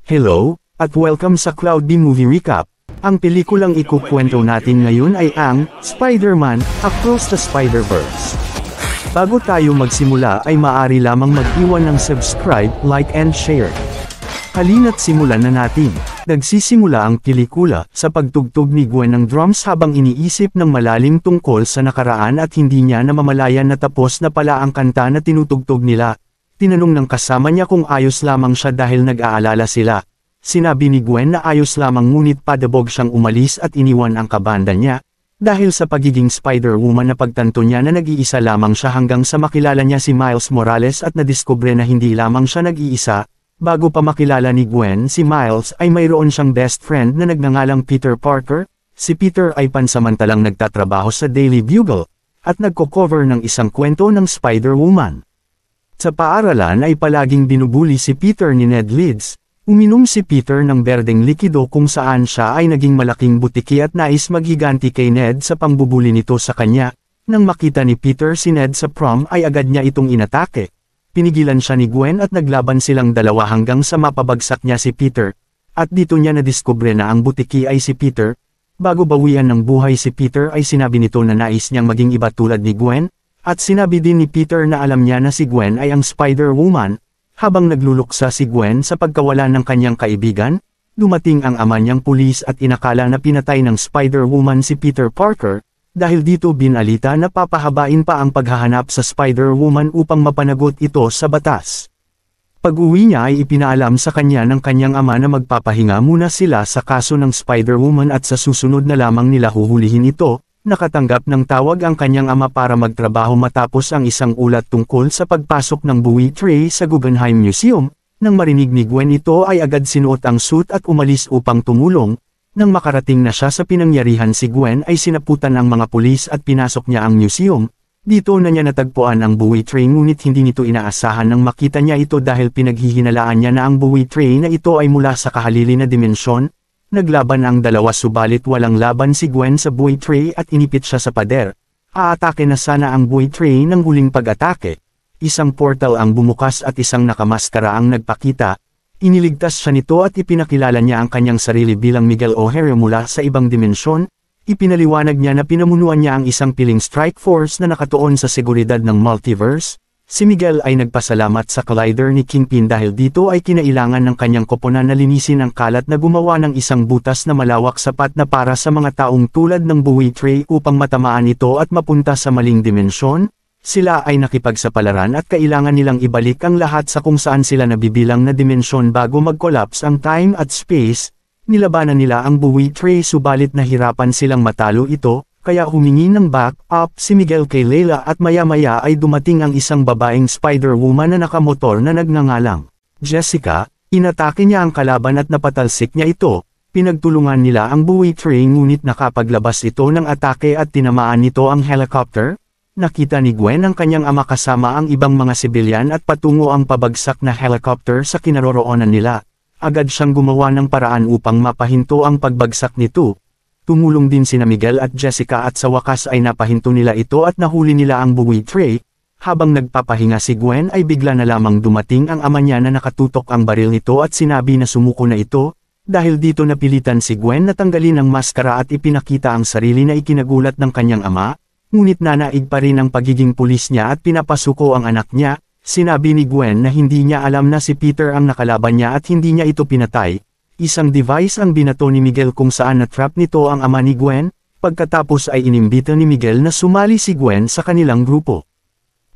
Hello, at welcome sa Cloud B Movie Recap. Ang pelikulang ikukwento natin ngayon ay ang Spider-Man: Across the Spider-Verse. Bago tayo magsimula ay maaari lamang mag-iwan ng subscribe, like and share. Halina't simulan na natin. Nagsisimula ang pelikula sa pagtugtog ni Gwen ng drums habang iniisip ng malalim tungkol sa nakaraan at hindi niya namamalayan na tapos na pala ang kanta na tinutugtog nila. Tinanong ng kasama niya kung ayos lamang siya dahil nag-aalala sila. Sinabi ni Gwen na ayos lamang ngunit padabog siyang umalis at iniwan ang kabanda niya. Dahil sa pagiging Spider-Woman na pagtanto niya na nag-iisa lamang siya hanggang sa makilala niya si Miles Morales at nadiskubre na hindi lamang siya nag-iisa. Bago pa makilala ni Gwen si Miles ay mayroon siyang best friend na nagngangalang Peter Parker. Si Peter ay pansamantalang nagtatrabaho sa Daily Bugle at nagko-cover ng isang kwento ng Spider-Woman. Sa paaralan ay palaging binubuli si Peter ni Ned Leeds. Uminom si Peter ng berdeng likido kung saan siya ay naging malaking butiki at nais maghiganti kay Ned sa pambubuli nito sa kanya. Nang makita ni Peter si Ned sa prom ay agad niya itong inatake. Pinigilan siya ni Gwen at naglaban silang dalawa hanggang sa mapabagsak niya si Peter. At dito niya nadiskubre na ang butiki ay si Peter. Bago bawian ng buhay si Peter ay sinabi nito na nais niyang maging iba tulad ni Gwen. At sinabi din ni Peter na alam niya na si Gwen ay ang Spider-Woman. Habang nagluluksa si Gwen sa pagkawala ng kanyang kaibigan, dumating ang ama niyang pulis at inakala na pinatay ng Spider-Woman si Peter Parker. Dahil dito binalita na papahabain pa ang paghahanap sa Spider-Woman upang mapanagot ito sa batas. Pag-uwi niya ay ipinaalam sa kanya ng kanyang ama na magpapahinga muna sila sa kaso ng Spider-Woman at sa susunod na lamang nila huhulihin ito. Nakatanggap ng tawag ang kanyang ama para magtrabaho matapos ang isang ulat tungkol sa pagpasok ng buwi tray sa Guggenheim Museum. Nang marinig ni Gwen ito ay agad sinuot ang suit at umalis upang tumulong. Nang makarating na siya sa pinangyarihan si Gwen ay sinaputan ng mga pulis at pinasok niya ang museum. Dito na niya natagpuan ang buwi tray ngunit hindi nito inaasahan nang makita niya ito dahil pinaghihinalaan niya na ang buwi tray na ito ay mula sa kahalili na dimensyon. Naglaban ang dalawa subalit walang laban si Gwen sa buwi tray at inipit siya sa pader. Aatake na sana ang buwi tray ng huling pag-atake. Isang portal ang bumukas at isang nakamaskara ang nagpakita. Iniligtas siya nito at ipinakilala niya ang kanyang sarili bilang Miguel O'Hara mula sa ibang dimensyon. Ipinaliwanag niya na pinamunuan niya ang isang piling strike force na nakatuon sa seguridad ng multiverse. Si Miguel ay nagpasalamat sa collider ni Kingpin dahil dito ay kinailangan ng kanyang koponan na linisin ang kalat na gumawa ng isang butas na malawak sapat na para sa mga taong tulad ng buwi tray upang matamaan ito at mapunta sa maling dimensyon. Sila ay nakipagsapalaran at kailangan nilang ibalik ang lahat sa kung saan sila nabibilang na dimensyon bago mag-collapse ang time at space. Nilabanan nila ang buwi tray subalit nahirapan silang matalo ito, kaya humingi ng back-up si Miguel kay Layla at maya-maya ay dumating ang isang babaeng Spider-Woman na nakamotor na nagngangalang Jessica. Inatake niya ang kalaban at napatalsik niya ito. Pinagtulungan nila ang buwi tray ngunit nakapaglabas ito ng atake at tinamaan nito ang helicopter. Nakita ni Gwen ang kanyang ama kasama ang ibang mga sibilyan at patungo ang pabagsak na helicopter sa kinaroroonan nila. Agad siyang gumawa ng paraan upang mapahinto ang pagbagsak nito. Tumulong din sina Miguel at Jessica at sa wakas ay napahinto nila ito at nahuli nila ang buwi tray. Habang nagpapahinga si Gwen ay bigla na lamang dumating ang ama niya na nakatutok ang baril nito at sinabi na sumuko na ito. Dahil dito napilitan si Gwen na tanggalin ang maskara at ipinakita ang sarili na ikinagulat ng kanyang ama. Ngunit nanaig pa rin ang pagiging pulis niya at pinapasuko ang anak niya. Sinabi ni Gwen na hindi niya alam na si Peter ang nakalaban niya at hindi niya ito pinatay. Isang device ang binato ni Miguel kung saan na-trap nito ang ama ni Gwen. Pagkatapos ay inimbita ni Miguel na sumali si Gwen sa kanilang grupo.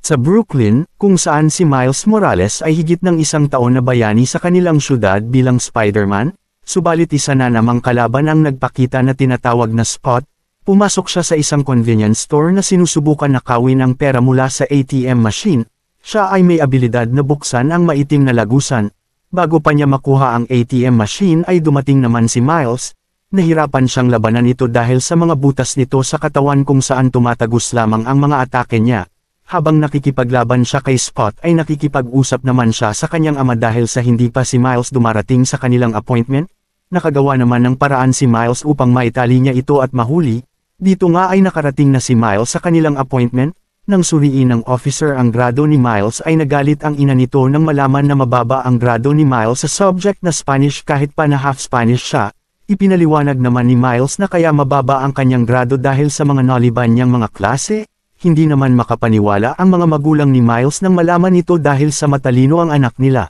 Sa Brooklyn, kung saan si Miles Morales ay higit ng isang taon na bayani sa kanilang syudad bilang Spider-Man, subalit isa na namang kalaban ang nagpakita na tinatawag na Spot. Pumasok siya sa isang convenience store na sinusubukan nakawin ang pera mula sa ATM machine. Siya ay may abilidad na buksan ang maitim na lagusan. Bago pa niya makuha ang ATM machine ay dumating naman si Miles. Nahirapan siyang labanan ito dahil sa mga butas nito sa katawan kung saan tumatagos lamang ang mga atake niya. Habang nakikipaglaban siya kay Spot ay nakikipag-usap naman siya sa kanyang ama dahil sa hindi pa si Miles dumarating sa kanilang appointment. Nakagawa naman ng paraan si Miles upang maitali niya ito at mahuli. Dito nga ay nakarating na si Miles sa kanilang appointment. Nang suriin ng officer ang grado ni Miles ay nagalit ang ina nito nang malaman na mababa ang grado ni Miles sa subject na Spanish kahit pa na half Spanish siya. Ipinaliwanag naman ni Miles na kaya mababa ang kanyang grado dahil sa mga naliban niyang mga klase. Hindi naman makapaniwala ang mga magulang ni Miles nang malaman ito dahil sa matalino ang anak nila.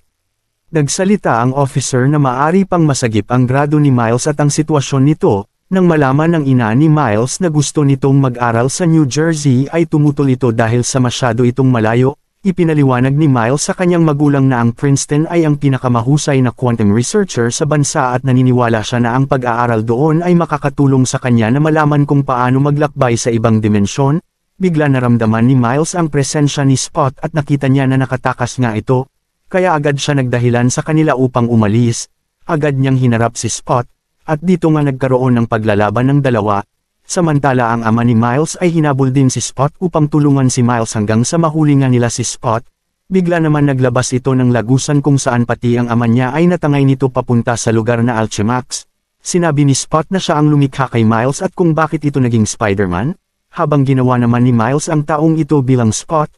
Nagsalita ang officer na maari pang masagip ang grado ni Miles at ang sitwasyon nito. Nang malaman ng ina ni Miles na gusto nitong mag-aral sa New Jersey ay tumutol ito dahil sa masyado itong malayo. Ipinaliwanag ni Miles sa kanyang magulang na ang Princeton ay ang pinakamahusay na quantum researcher sa bansa at naniniwala siya na ang pag-aaral doon ay makakatulong sa kanya na malaman kung paano maglakbay sa ibang dimensyon. Bigla naramdaman ni Miles ang presensya ni Spot at nakita niya na nakatakas nga ito, kaya agad siya nagdahilan sa kanila upang umalis. Agad niyang hinarap si Spot. At dito nga nagkaroon ng paglalaban ng dalawa, samantala ang ama ni Miles ay hinabol din si Spot upang tulungan si Miles hanggang sa mahuli nga nila si Spot. Bigla naman naglabas ito ng lagusan kung saan pati ang ama niya ay natangay nito papunta sa lugar na Alchemax. Sinabi ni Spot na siya ang lumikha kay Miles at kung bakit ito naging Spider-Man, habang ginawa naman ni Miles ang taong ito bilang Spot.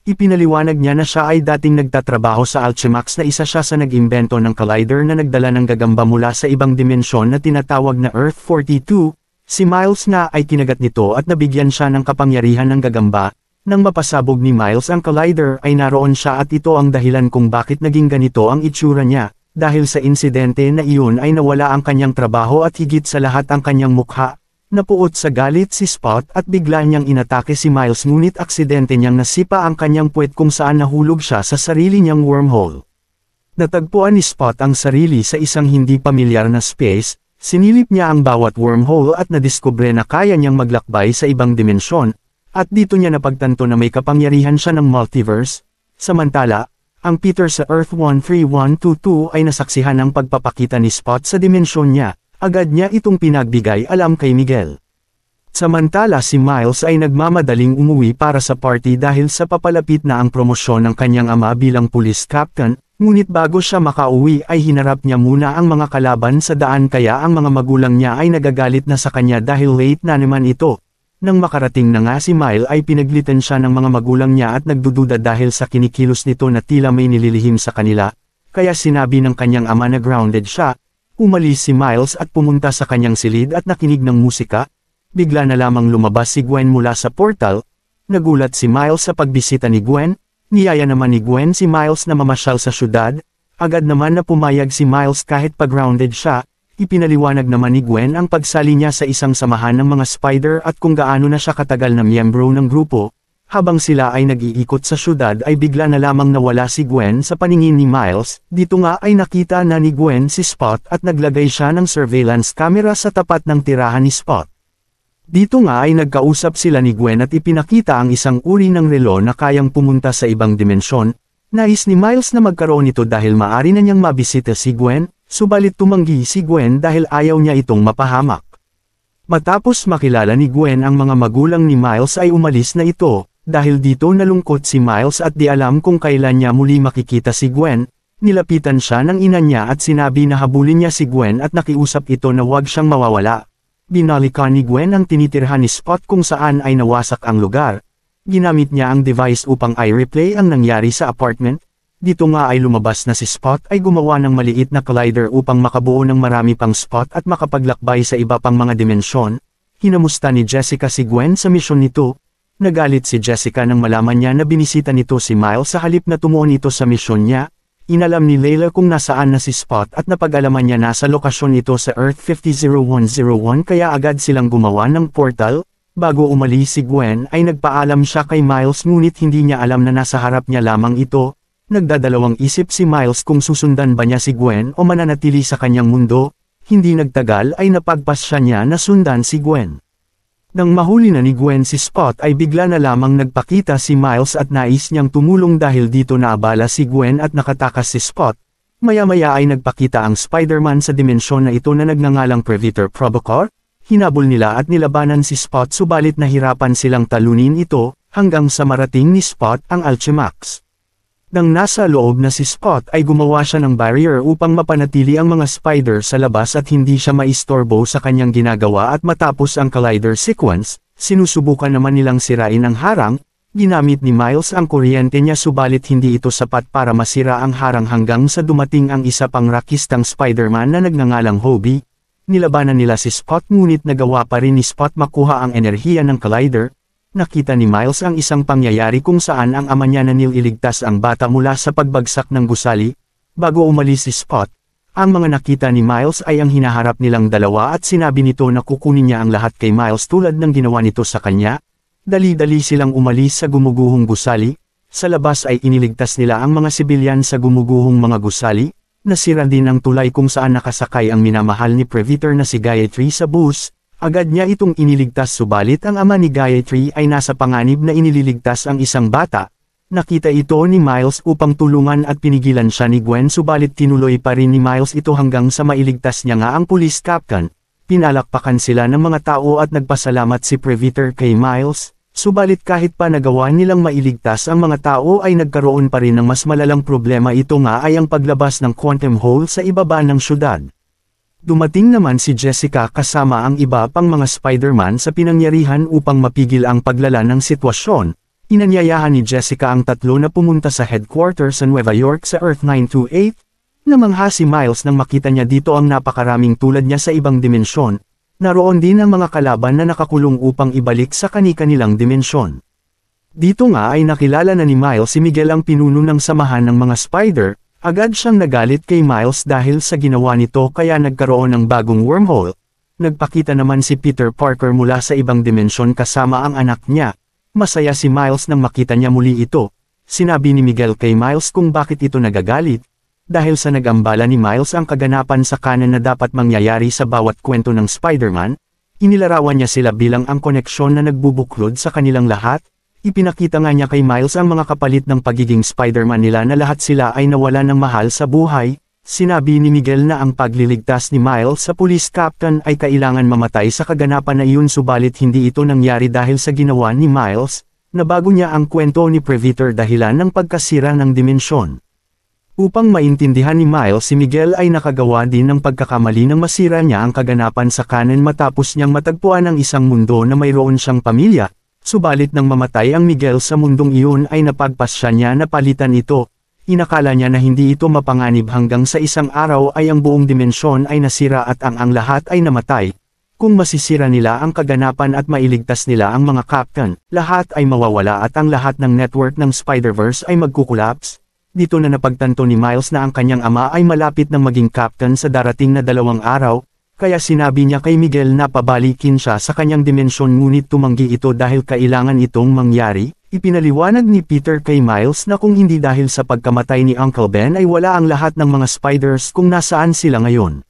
Ipinaliwanag niya na siya ay dating nagtatrabaho sa Alchemax na isa siya sa nag-imbento ng collider na nagdala ng gagamba mula sa ibang dimensyon na tinatawag na Earth-42. Si Miles nga ay kinagat nito at nabigyan siya ng kapangyarihan ng gagamba. Nang mapasabog ni Miles ang collider ay naroon siya at ito ang dahilan kung bakit naging ganito ang itsura niya. Dahil sa insidente na iyon ay nawala ang kanyang trabaho at higit sa lahat ang kanyang mukha. Napuot sa galit si Spot at bigla niyang inatake si Miles ngunit aksidente niyang nasipa ang kanyang puwet kung saan nahulog siya sa sarili niyang wormhole. Natagpuan ni Spot ang sarili sa isang hindi pamilyar na space, sinilip niya ang bawat wormhole at nadiskubre na kaya niyang maglakbay sa ibang dimensyon, at dito niya napagtanto na may kapangyarihan siya ng multiverse. Samantala, ang Peter sa Earth 13122 ay nasaksihan ng pagpapakita ni Spot sa dimensyon niya. Agad niya itong pinagbigay alam kay Miguel. Samantala si Miles ay nagmamadaling umuwi para sa party dahil sa papalapit na ang promosyon ng kanyang ama bilang police captain, ngunit bago siya makauwi ay hinarap niya muna ang mga kalaban sa daan kaya ang mga magulang niya ay nagagalit na sa kanya dahil late na naman ito. Nang makarating na nga si Miles ay pinaglitan siya ng mga magulang niya at nagdududa dahil sa kinikilos nito na tila may nililihim sa kanila, kaya sinabi ng kanyang ama na grounded siya. Umalis si Miles at pumunta sa kanyang silid at nakinig ng musika. Bigla na lamang lumabas si Gwen mula sa portal. Nagulat si Miles sa pagbisita ni Gwen. Niyaya naman ni Gwen si Miles na mamasyal sa syudad. Agad naman na pumayag si Miles kahit pa-grounded siya. Ipinaliwanag naman ni Gwen ang pagsali niya sa isang samahan ng mga spider at kung gaano na siya katagal na miyembro ng grupo. Habang sila ay nag-iikot sa syudad ay bigla na lamang nawala si Gwen sa paningin ni Miles. Dito nga ay nakita na ni Gwen si Spot at naglagay siya ng surveillance camera sa tapat ng tirahan ni Spot. Dito nga ay nagkausap sila ni Gwen at ipinakita ang isang uri ng relo na kayang pumunta sa ibang dimensyon. Nais ni Miles na magkaroon nito dahil maari na niyang mabisita si Gwen, subalit tumanggi si Gwen dahil ayaw niya itong mapahamak. Matapos makilala ni Gwen ang mga magulang ni Miles ay umalis na ito. Dahil dito nalungkot si Miles at di alam kung kailan niya muli makikita si Gwen, nilapitan siya ng ina niya at sinabi na habulin niya si Gwen at nakiusap ito na huwag siyang mawawala. Binalikan ni Gwen ang tinitirhan ni Spot kung saan ay nawasak ang lugar. Ginamit niya ang device upang i-replay ang nangyari sa apartment. Dito nga ay lumabas na si Spot ay gumawa ng maliit na collider upang makabuo ng marami pang spot at makapaglakbay sa iba pang mga dimensyon. Hinamusta ni Jessica si Gwen sa misyon nito. Nagalit si Jessica nang malaman niya na binisita nito si Miles sa halip na tumuon ito sa misyon niya. Inalam ni Layla kung nasaan na si Spot at napag-alaman niya na sa lokasyon ito sa Earth 500101 kaya agad silang gumawa ng portal. Bago umalis si Gwen ay nagpaalam siya kay Miles ngunit hindi niya alam na nasa harap niya lamang ito. Nagdadalawang isip si Miles kung susundan ba niya si Gwen o mananatili sa kanyang mundo. Hindi nagtagal ay napagpasya niya na sundan si Gwen. Nang mahuli na ni Gwen si Spot ay bigla na lamang nagpakita si Miles at nais niyang tumulong dahil dito naabala si Gwen at nakatakas si Spot. Maya-maya ay nagpakita ang Spider-Man sa dimensyon na ito na nagngangalang Predator Provocateur. Hinabol nila at nilabanan si Spot subalit nahirapan silang talunin ito hanggang sa marating ni Spot ang Alchemax. Nang nasa loob na si Spot ay gumawa siya ng barrier upang mapanatili ang mga spider sa labas at hindi siya maistorbo sa kanyang ginagawa at matapos ang collider sequence, sinusubukan naman nilang sirain ang harang. Ginamit ni Miles ang kuryente niya subalit hindi ito sapat para masira ang harang hanggang sa dumating ang isa pang rakistang Spider-Man na nagngangalang Hobie. Nilabanan nila si Spot ngunit nagawa pa rin ni Spot makuha ang enerhiya ng Collider. Nakita ni Miles ang isang pangyayari kung saan ang ama niya na nililigtas ang bata mula sa pagbagsak ng gusali. Bago umalis si Spot, ang mga nakita ni Miles ay ang hinaharap nilang dalawa at sinabi nito na kukunin niya ang lahat kay Miles tulad ng ginawa nito sa kanya. Dali-dali silang umalis sa gumuguhong gusali. Sa labas ay iniligtas nila ang mga sibilyan sa gumuguhong mga gusali. Nasira din ang tulay kung saan nakasakay ang minamahal ni Predator na si Gayatri sa bus. Agad niya itong iniligtas subalit ang ama ni Gayatri ay nasa panganib na inililigtas ang isang bata. Nakita ito ni Miles upang tulungan at pinigilan siya ni Gwen subalit tinuloy pa rin ni Miles ito hanggang sa mailigtas niya nga ang police captain. Pinalakpakan sila ng mga tao at nagpasalamat si Predator kay Miles. Subalit kahit pa nagawa nilang mailigtas ang mga tao ay nagkaroon pa rin ng mas malalang problema, ito nga ay ang paglabas ng quantum hole sa ibaba ng syudad. Dumating naman si Jessica kasama ang iba pang mga Spider-Man sa pinangyarihan upang mapigil ang paglala ng sitwasyon. Inanyayahan ni Jessica ang tatlo na pumunta sa headquarters sa Nueva York sa Earth 928. Namangha si Miles nang makita niya dito ang napakaraming tulad niya sa ibang dimensyon. Naroon din ang mga kalaban na nakakulong upang ibalik sa kani-kanilang dimensyon. Dito nga ay nakilala na ni Miles si Miguel, ang pinuno ng samahan ng mga Spider. Agad siyang nagalit kay Miles dahil sa ginawa nito kaya nagkaroon ng bagong wormhole. Nagpakita naman si Peter Parker mula sa ibang dimensyon kasama ang anak niya. Masaya si Miles nang makita niya muli ito. Sinabi ni Miguel kay Miles kung bakit ito nagagalit. Dahil sa nag-ambala ni Miles ang kaganapan sa kanan na dapat mangyayari sa bawat kwento ng Spider-Man, inilarawan niya sila bilang ang koneksyon na nagbubuklod sa kanilang lahat. Ipinakita nga niya kay Miles ang mga kapalit ng pagiging Spider-Man nila na lahat sila ay nawalan ng mahal sa buhay. Sinabi ni Miguel na ang pagliligtas ni Miles sa police captain ay kailangan mamatay sa kaganapan na iyon subalit hindi ito nangyari dahil sa ginawa ni Miles. Nabago niya ang kwento ni Predator dahilan ng pagkasira ng dimensyon. Upang maintindihan ni Miles si Miguel ay nakagawa din ng pagkakamali nang masira niya ang kaganapan sa kanan matapos niyang matagpuan ang isang mundo na mayroon siyang pamilya. Subalit nang mamatay ang Miguel sa mundong iyon ay napagpasya niya na palitan ito. Inakala niya na hindi ito mapanganib hanggang sa isang araw ay ang buong dimensyon ay nasira at ang lahat ay namatay. Kung masisira nila ang kaganapan at mailigtas nila ang mga captain, lahat ay mawawala at ang lahat ng network ng Spider-Verse ay magkukulaps. Dito na napagtanto ni Miles na ang kanyang ama ay malapit ng maging captain sa darating na 2 araw, kaya sinabi niya kay Miguel na pabalikin siya sa kanyang dimensyon ngunit tumanggi ito dahil kailangan itong mangyari. Ipinaliwanag ni Peter kay Miles na kung hindi dahil sa pagkamatay ni Uncle Ben ay wala ang lahat ng mga Spiders kung nasaan sila ngayon.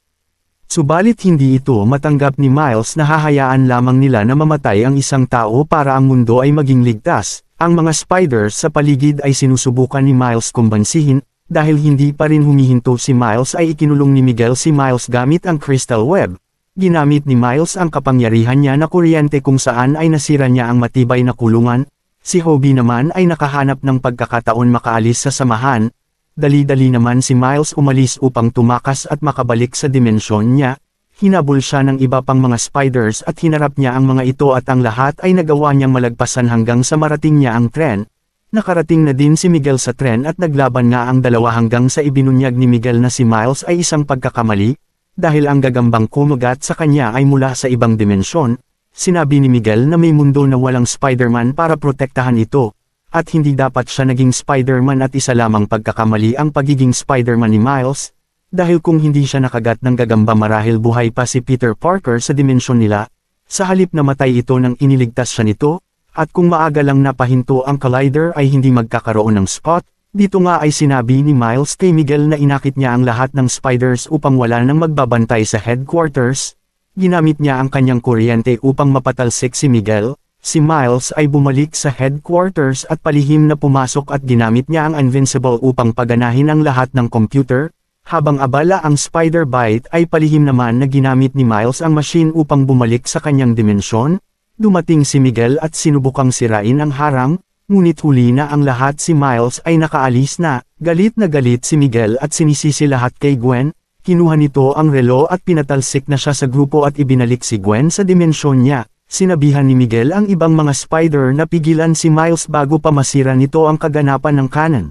Subalit hindi ito matanggap ni Miles na hahayaan lamang nila na mamatay ang isang tao para ang mundo ay maging ligtas. Ang mga Spiders sa paligid ay sinusubukan ni Miles kumbansihin, dahil hindi pa rin humihinto si Miles ay ikinulong ni Miguel si Miles gamit ang Crystal Web. Ginamit ni Miles ang kapangyarihan niya na kuryente kung saan ay nasira niya ang matibay na kulungan. Si Hobie naman ay nakahanap ng pagkakataon makaalis sa samahan. Dali-dali naman si Miles umalis upang tumakas at makabalik sa dimensyon niya. Hinabol siya ng iba pang mga Spiders at hinarap niya ang mga ito at ang lahat ay nagawa niyang malagpasan hanggang sa marating niya ang tren. Nakarating na din si Miguel sa tren at naglaban nga ang dalawa hanggang sa ibinunyag ni Miguel na si Miles ay isang pagkakamali, dahil ang gagambang kumagat sa kanya ay mula sa ibang dimensyon. Sinabi ni Miguel na may mundo na walang Spider-Man para protektahan ito, at hindi dapat siya naging Spider-Man at isa lamang pagkakamali ang pagiging Spider-Man ni Miles. Dahil kung hindi siya nakagat ng gagamba marahil buhay pa si Peter Parker sa dimensyon nila, sa halip na matay ito nang iniligtas siya nito, at kung maaga lang napahinto ang Collider ay hindi magkakaroon ng Spot. Dito nga ay sinabi ni Miles kay Miguel na inakit niya ang lahat ng Spiders upang wala nang magbabantay sa headquarters. Ginamit niya ang kanyang kuryente upang mapatalsik si Miguel. Si Miles ay bumalik sa headquarters at palihim na pumasok at ginamit niya ang Invincible upang paganahin ang lahat ng computer. Habang abala ang Spider-Bite ay palihim naman na ginamit ni Miles ang machine upang bumalik sa kanyang dimensyon. Dumating si Miguel at sinubukang sirain ang harang, ngunit huli na ang lahat si Miles ay nakaalis na. Galit na galit si Miguel at sinisisi lahat kay Gwen. Kinuha nito ang relo at pinatalsik na siya sa grupo at ibinalik si Gwen sa dimensyon niya. sinabihan ni Miguel ang ibang mga spider na pigilan si Miles bago pa masira nito ang kaganapan ng canon.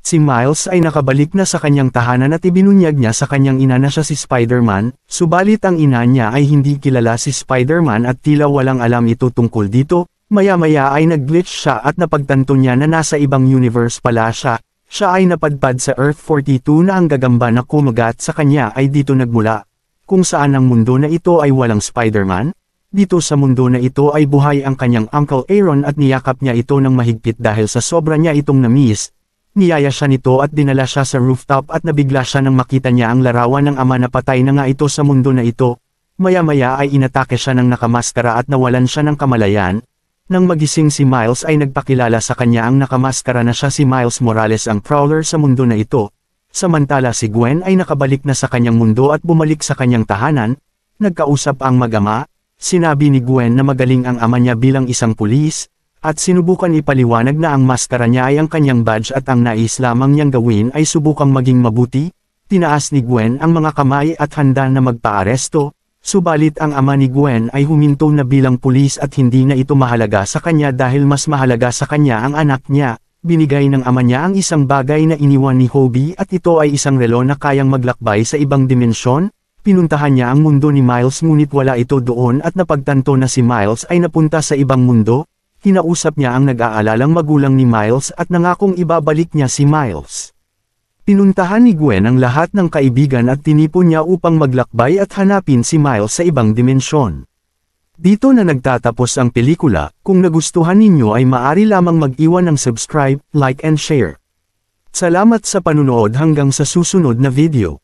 Si Miles ay nakabalik na sa kanyang tahanan at ibinunyag niya sa kanyang ina na siya si Spider-Man, subalit ang ina niya ay hindi kilala si Spider-Man at tila walang alam ito tungkol dito. Maya-maya ay nag-glitch siya at napagtanto niya na nasa ibang universe pala siya. Siya ay napadpad sa Earth 42 na ang gagamba na kumagat sa kanya ay dito nagmula. Kung saan ang mundo na ito ay walang Spider-Man, dito sa mundo na ito ay buhay ang kanyang Uncle Aaron at niyakap niya ito ng mahigpit dahil sa sobra niya itong na-miss. Niyaya siya nito at dinala siya sa rooftop at nabigla siya nang makita niya ang larawan ng ama na patay na nga ito sa mundo na ito. Maya-maya ay inatake siya ng nakamaskara at nawalan siya ng kamalayan. Nang magising si Miles ay nagpakilala sa kanya ang nakamaskara na siya si Miles Morales ang Prowler sa mundo na ito. Samantala si Gwen ay nakabalik na sa kanyang mundo at bumalik sa kanyang tahanan. Nagkausap ang mag-ama. Sinabi ni Gwen na magaling ang ama niya bilang isang pulis. At sinubukan ipaliwanag na ang maskara niya ay ang kanyang badge at ang nais lamang niyang gawin ay subukang maging mabuti. Tinaas ni Gwen ang mga kamay at handa na magpaaresto, subalit ang ama ni Gwen ay huminto na bilang pulis at hindi na ito mahalaga sa kanya dahil mas mahalaga sa kanya ang anak niya. Binigay ng ama niya ang isang bagay na iniwan ni Hobie at ito ay isang relo na kayang maglakbay sa ibang dimensyon. Pinuntahan niya ang mundo ni Miles ngunit wala ito doon at napagtanto na si Miles ay napunta sa ibang mundo. Kinausap niya ang nag-aalalang magulang ni Miles at nangakong ibabalik niya si Miles. Pinuntahan ni Gwen ang lahat ng kaibigan at tinipon niya upang maglakbay at hanapin si Miles sa ibang dimensyon. Dito na nagtatapos ang pelikula. Kung nagustuhan ninyo ay maaari lamang mag-iwan ng subscribe, like and share. Salamat sa panunood hanggang sa susunod na video.